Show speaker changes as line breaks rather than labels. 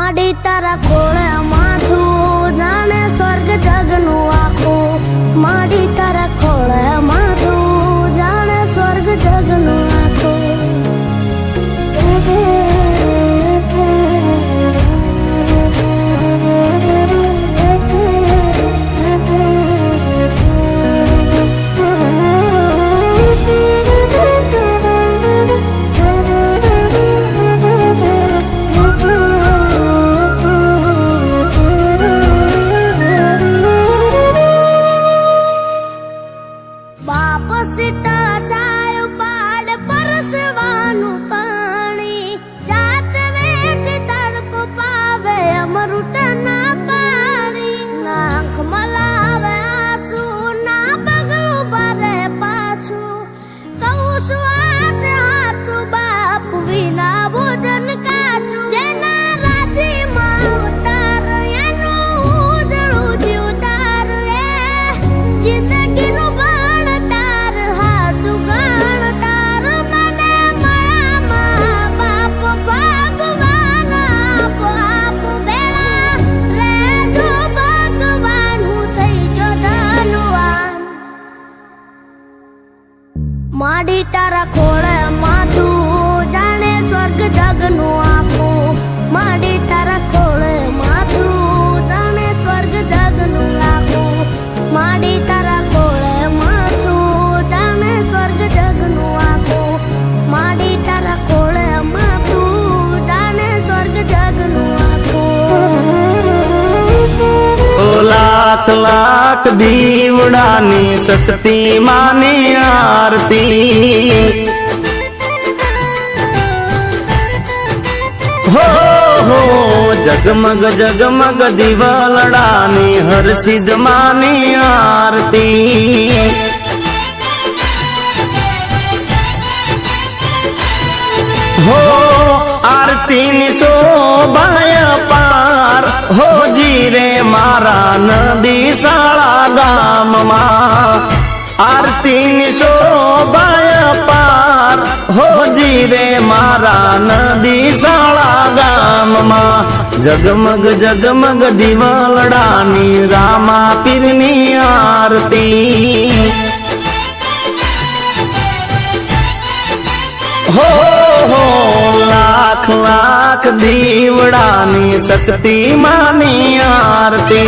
माडी तारा खोळे माथू जाने स्वर्ग जगनु आखो माडी तारा खोळे माथू जाने स्वर्ग जगनु आखो बाप सीता चाय पाड़ परसवानु पानी जात वेठ तड़को पावे अमृत ना पानी नाख मलावे आंसू ना पगलू भरे पाछू कहू छू आज हाथू बाप विना भोजन काचू जेना राजी मां उतार एनु उजळू जी उतार ए जिंदगी नु माडी तारा खोळे माथू जाने स्वर्ग जगनु आखो माडी तारा खोळे माथू जाने स्वर्ग जगनु आखो माडी तारा खोळे माथू जाने स्वर्ग जगनु आखो माडी तारा खोळे माथू जाने स्वर्ग जगनु आखो
लाख लाख दीवड़ानी शक्ति माने आरती हो जगमग जगमग दीवालड़ानी हर सिद्ध माने आरती हो आरती नि शोभाय पार हो जी रे मारा नदी शाळा गाम मा आरती नि शोभाय पार हो जी रे मारा नदी शाळा गाम मा जगमग जगमग दिवालड़ानी रामा पीरनी आरती हो लाख लाख दीवड़ानी शक्ति मानी आरती।